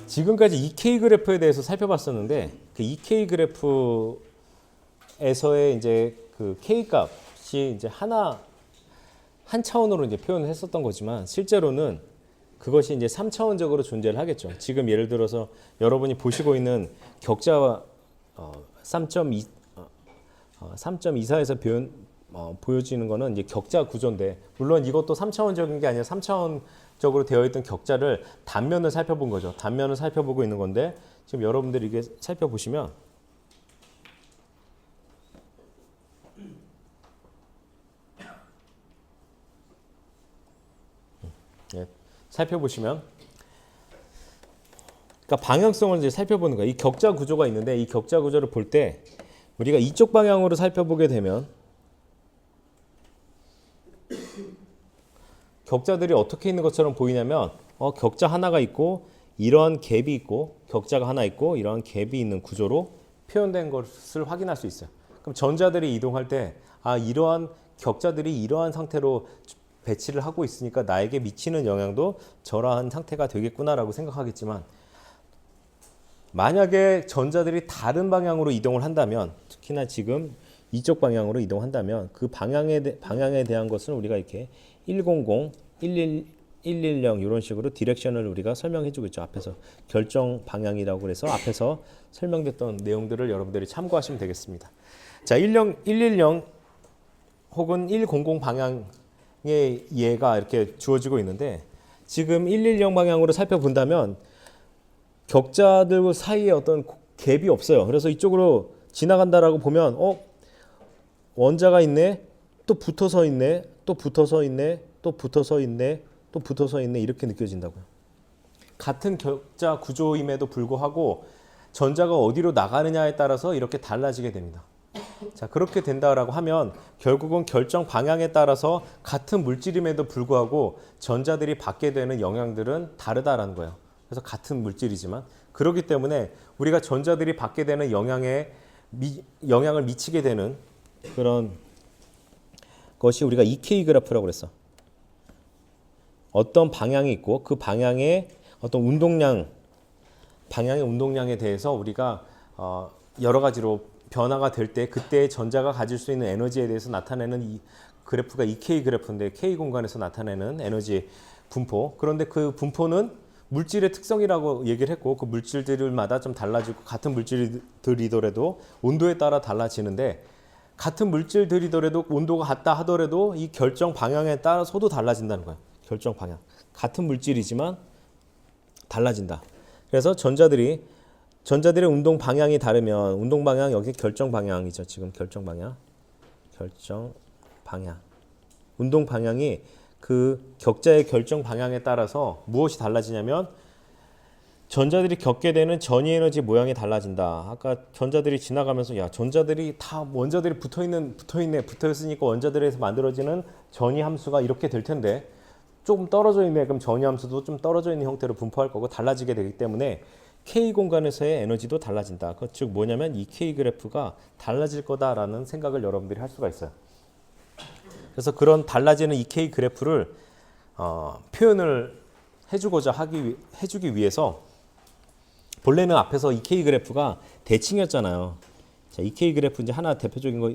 지금까지 EK 그래프에 대해서 살펴봤었는데 그 EK 그래프에서의 이제 그 K 값이 이제 한 차원으로 이제 표현을 했었던 거지만 실제로는 그것이 이제 3차원적으로 존재를 하겠죠. 지금 예를 들어서 여러분이 보시고 있는 격자와 3.24에서 보여지는 거는 이제 격자 구조인데, 물론 이것도 3차원적인 게 아니라 3차원적으로 되어 있던 격자를 단면을 살펴본 거죠. 단면을 살펴보고 있는 건데, 지금 여러분들이 이게 살펴보시면 살펴보시면 그러니까 방향성을 이제 살펴보는 거예요. 이 격자 구조가 있는데 이 격자 구조를 볼 때 우리가 이쪽 방향으로 살펴보게 되면 격자들이 어떻게 있는 것처럼 보이냐면 격자 하나가 있고 이러한 갭이 있고 격자가 하나 있고 이러한 갭이 있는 구조로 표현된 것을 확인할 수 있어요. 그럼 전자들이 이동할 때 이러한 격자들이 이러한 상태로 배치를 하고 있으니까 나에게 미치는 영향도 저러한 상태가 되겠구나라고 생각하겠지만, 만약에 전자들이 다른 방향으로 이동을 한다면, 특히나 지금 이쪽 방향으로 이동한다면 그 방향에 대한 것은 우리가 이렇게 100, 110 이런 식으로 디렉션을 우리가 설명해 주고 있죠. 앞에서 결정 방향이라고 그래서 앞에서 설명됐던 내용들을 여러분들이 참고하시면 되겠습니다. 자, 110 혹은 100 방향의 예가 이렇게 주어지고 있는데, 지금 110 방향으로 살펴본다면 격자들 사이에 어떤 갭이 없어요. 그래서 이쪽으로 지나간다라고 보면 원자가 있네, 또 붙어서 있네, 또 붙어서 있네, 또 붙어서 있네, 또 붙어서 있네, 이렇게 느껴진다고요. 같은 격자 구조임에도 불구하고 전자가 어디로 나가느냐에 따라서 이렇게 달라지게 됩니다. 자, 그렇게 된다라고 하면 결국은 결정 방향에 따라서 같은 물질임에도 불구하고 전자들이 받게 되는 영향들은 다르다라는 거예요. 그래서 같은 물질이지만, 그렇기 때문에 우리가 전자들이 받게 되는 영향을 미치게 되는 그런 것이 우리가 EK 그래프라고 그랬어. 어떤 방향이 있고 그 방향의 어떤 방향의 운동량에 대해서 우리가 여러 가지로 변화가 될 때 그때 전자가 가질 수 있는 에너지에 대해서 나타내는 이 그래프가 EK 그래프인데, K 공간에서 나타내는 에너지 분포. 그런데 그 분포는 물질의 특성이라고 얘기를 했고, 그 물질들마다 좀 달라지고 같은 물질들이더라도 온도에 따라 달라지는데, 같은 물질들이더라도 온도가 같다 하더라도 이 결정 방향에 따라서도 달라진다는 거예요. 결정 방향. 같은 물질이지만 달라진다. 그래서 전자들의 운동 방향이 다르면 운동 방향, 여기 결정 방향이죠. 지금 결정 방향. 운동 방향이 그 격자의 결정 방향에 따라서 무엇이 달라지냐면 전자들이 겪게 되는 전위 에너지 모양이 달라진다. 아까 전자들이 지나가면서 전자들이 다 원자들이 붙어 있으니까 원자들에서 만들어지는 전위 함수가 이렇게 될 텐데 조금 떨어져 있네. 그럼 전위 함수도 좀 떨어져 있는 형태로 분포할 거고 달라지게 되기 때문에 K 공간에서의 에너지도 달라진다. 즉 뭐냐면 이 K 그래프가 달라질 거다라는 생각을 여러분들이 할 수가 있어요. 그래서 그런 달라지는 이 K 그래프를 표현을 해주기 위해서, 본래는 앞에서 이 K 그래프가 대칭이었잖아요. 자, 이 K 그래프 이제 하나 대표적인 거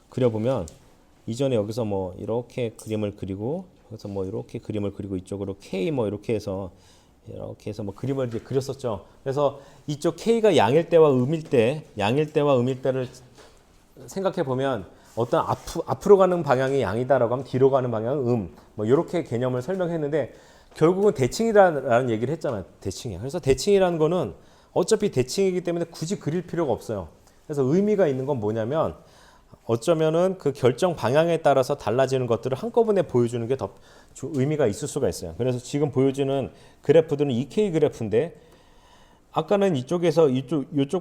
그려보면, 이전에 여기서 뭐 이렇게 그림을 그리고 여기서 뭐 이렇게 그림을 그리고 이쪽으로 K 뭐 이렇게 해서 뭐 그림을 이제 그렸었죠. 그래서 이쪽 K가 양일 때와 음일 때를 생각해 보면 어떤 앞으로 가는 방향이 양이다라고 하면 뒤로 가는 방향은 뭐 이렇게 개념을 설명했는데, 결국은 대칭이라는 얘기를 했잖아요. 대칭이야. 그래서 대칭이라는 거는 어차피 대칭이기 때문에 굳이 그릴 필요가 없어요. 그래서 의미가 있는 건 뭐냐면, 어쩌면은 그 결정 방향에 따라서 달라지는 것들을 한꺼번에 보여주는 게 더 의미가 있을 수가 있어요. 그래서 지금 보여주는 그래프들은 EK 그래프인데, 아까는 이쪽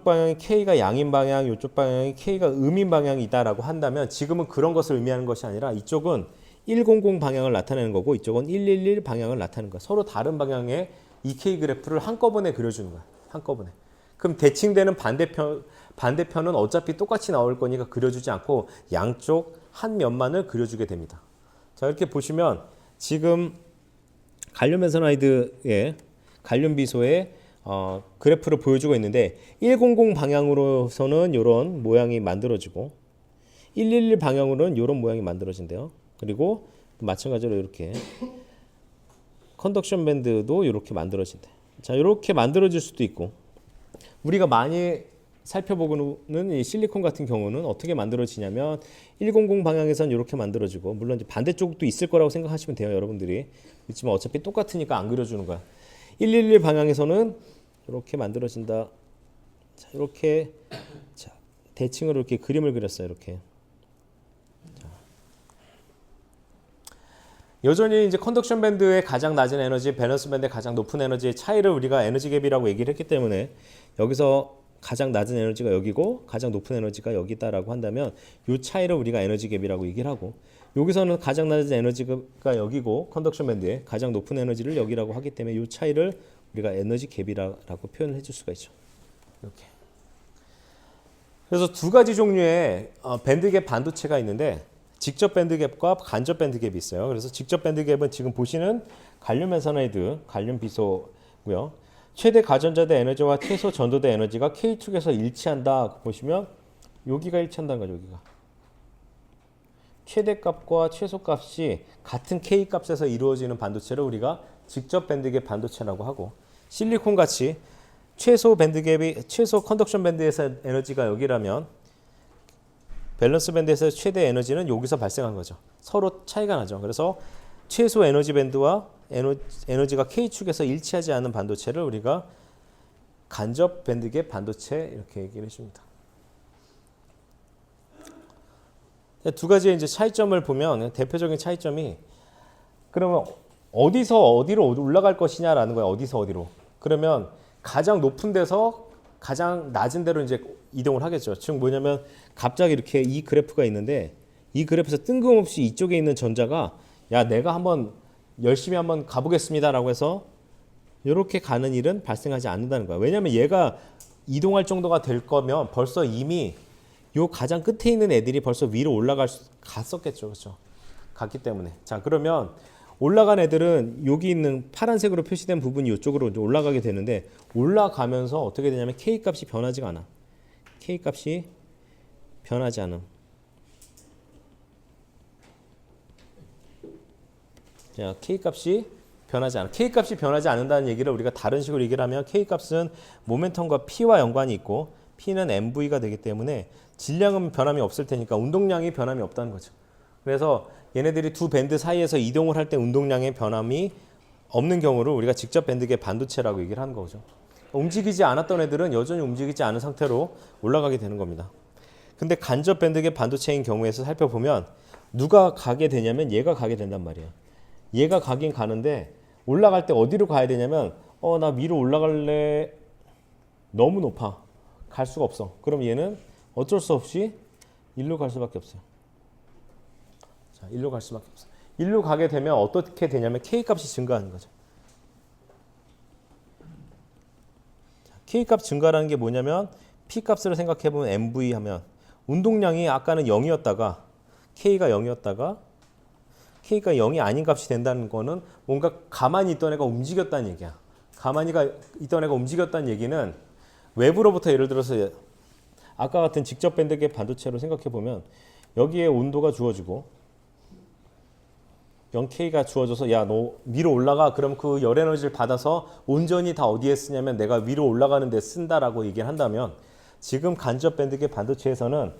방향이 K가 양인 방향, 이쪽 방향이 K가 음인 방향이다라고 한다면, 지금은 그런 것을 의미하는 것이 아니라 이쪽은 100 방향을 나타내는 거고 이쪽은 111 방향을 나타내는 거야. 서로 다른 방향의 EK 그래프를 한꺼번에 그려주는 거야. 한꺼번에. 그럼 대칭되는 반대편은 어차피 똑같이 나올 거니까 그려주지 않고 양쪽 한 면만을 그려주게 됩니다. 자, 이렇게 보시면 지금 갈륨 메소나이드의 갈륨 비소의 그래프를 보여주고 있는데 100 방향으로서는 이런 모양이 만들어지고 111 방향으로는 이런 모양이 만들어진대요. 그리고 마찬가지로 이렇게 컨덕션 밴드도 이렇게 만들어진대. 자, 이렇게 만들어질 수도 있고 우리가 많이 살펴보고는 이 실리콘 같은 경우는 어떻게 만들어지냐면 100 방향에선 이렇게 만들어지고 물론 이제 반대쪽도 있을 거라고 생각하시면 돼요, 여러분들이. 그렇지만 어차피 똑같으니까 안 그려주는 거야. 111 방향에서는 이렇게 만들어진다. 자, 이렇게 자, 대칭으로 이렇게 그림을 그렸어요, 이렇게. 자. 여전히 이제 컨덕션 밴드의 가장 낮은 에너지, 밸런스 밴드의 가장 높은 에너지의 차이를 우리가 에너지 갭이라고 얘기를 했기 때문에 여기서 가장 낮은 에너지가 여기고 가장 높은 에너지가 여기다라고 한다면 이 차이를 우리가 에너지 갭이라고 얘기를 하고 여기서는 가장 낮은 에너지가 여기고 컨덕션 밴드의 가장 높은 에너지를 여기라고 하기 때문에 이 차이를 우리가 에너지 갭이라고 표현을 해줄 수가 있죠. 이렇게. 그래서 두 가지 종류의 밴드갭 반도체가 있는데 직접 밴드갭과 간접 밴드갭이 있어요. 그래서 직접 밴드갭은 지금 보시는 갈륨 엔사나이드, 갈륨 비소고요. 최대 가전자대 에너지와 최소 전도대 에너지가 K 축에서 일치한다. 보시면 여기가 일치한다는 거죠. 여기가. 최대값과 최소값이 같은 K값에서 이루어지는 반도체를 우리가 직접 밴드갭 반도체라고 하고 실리콘 같이 최소 밴드갭이 최소 컨덕션 밴드에서 에너지가 여기라면 밸런스 밴드에서 최대 에너지는 여기서 발생한 거죠. 서로 차이가 나죠. 그래서 최소 에너지 밴드와 에너지가 K축에서 일치하지 않는 반도체를 우리가 간접 밴드갭 반도체 이렇게 얘기를 해줍니다. 두 가지의 이제 차이점을 보면 대표적인 차이점이 그러면 어디서 어디로 올라갈 것이냐라는 거예요. 어디서 어디로. 그러면 가장 높은 데서 가장 낮은 데로 이제 이동을 하겠죠. 즉 뭐냐면 갑자기 이렇게 이 그래프가 있는데 이 그래프에서 뜬금없이 이쪽에 있는 전자가 야 내가 한번 열심히 한번 가보겠습니다라고 해서 이렇게 가는 일은 발생하지 않는다는 거야. 왜냐하면 얘가 이동할 정도가 될 거면 벌써 이미 요 가장 끝에 있는 애들이 벌써 위로 갔었겠죠, 그렇죠? 갔기 때문에. 자 그러면 올라간 애들은 여기 있는 파란색으로 표시된 부분이 이쪽으로 올라가게 되는데 올라가면서 어떻게 되냐면 K 값이 변하지가 않아. K 값이 변하지 않음. 자, K 값이 변하지 않아. K 값이 변하지 않는다는 얘기를 우리가 다른 식으로 얘기를 하면 K 값은 모멘텀과 P와 연관이 있고 P는 MV가 되기 때문에 질량은 변함이 없을 테니까 운동량이 변함이 없다는 거죠. 그래서 얘네들이 두 밴드 사이에서 이동을 할 때 운동량의 변함이 없는 경우를 우리가 직접 밴드갭 반도체라고 얘기를 하는 거죠. 움직이지 않았던 애들은 여전히 움직이지 않은 상태로 올라가게 되는 겁니다. 근데 간접 밴드갭 반도체인 경우에서 살펴보면 누가 가게 되냐면 얘가 가게 된단 말이에요. 얘가 가긴 가는데 올라갈 때 어디로 가야 되냐면 나 위로 올라갈래. 너무 높아. 갈 수가 없어. 그럼 얘는 어쩔 수 없이 일로 갈 수밖에 없어요. 자, 일로 갈 수밖에 없어요. 일로 가게 되면 어떻게 되냐면 K값이 증가하는 거죠. 자, K값 증가라는 게 뭐냐면 P값으로 생각해보면 MV 하면 운동량이 아까는 0이었다가 K가 0이었다가 K가 0이 아닌 값이 된다는 거는 뭔가 가만히 있던 애가 움직였다는 얘기야. 가만히 있던 애가 움직였다는 얘기는 외부로부터 예를 들어서 아까 같은 직접 밴드갭 반도체로 생각해보면 여기에 온도가 주어지고 0K가 주어져서 야 너 위로 올라가. 그럼 그 열 에너지를 받아서 온전히 다 어디에 쓰냐면 내가 위로 올라가는 데 쓴다라고 얘기를 한다면 지금 간접 밴드갭 반도체에서는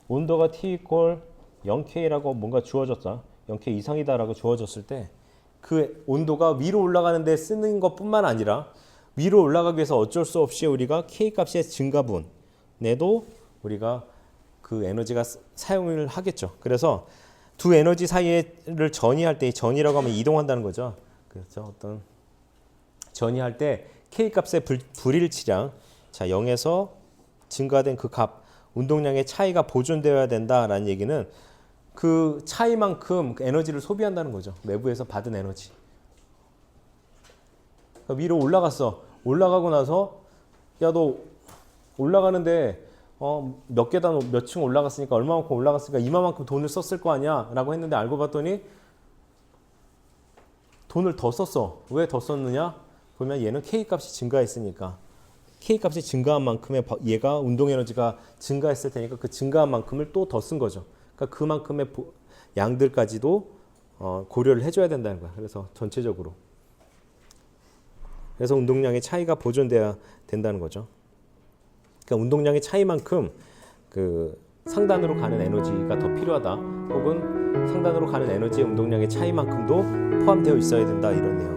온도가 T 이퀄 0K라고 뭔가 주어졌다. 0K 이상이다라고 주어졌을 때 그 온도가 위로 올라가는 데 쓰는 것뿐만 아니라 위로 올라가기 위해서 어쩔 수 없이 우리가 K값의 증가분에도 우리가 그 에너지가 사용을 하겠죠. 그래서 두 에너지 사이를 전이할 때 전이라고 하면 이동한다는 거죠. 그렇죠. 어떤 전이할 때 K값의 불일치량 자 0에서 증가된 그 값 운동량의 차이가 보존되어야 된다라는 얘기는 그 차이만큼 에너지를 소비한다는 거죠. 외부에서 받은 에너지. 그러니까 위로 올라갔어. 올라가고 나서 야 너 올라가는데 몇 계단 몇 층 올라갔으니까 얼마만큼 올라갔으니까 이만큼 돈을 썼을 거 아니야 라고 했는데 알고 봤더니 돈을 더 썼어. 왜 더 썼느냐? 보면 얘는 K값이 증가했으니까 K 값이 증가한 만큼의 얘가 운동 에너지가 증가했을 테니까 그 증가한 만큼을 또 더 쓴 거죠. 그러니까 그만큼의 양들까지도 고려를 해줘야 된다는 거야. 그래서 전체적으로. 그래서 운동량의 차이가 보존돼야 된다는 거죠. 그러니까 운동량의 차이만큼 그 상단으로 가는 에너지가 더 필요하다. 혹은 상단으로 가는 에너지의 운동량의 차이만큼도 포함되어 있어야 된다. 이런 내용.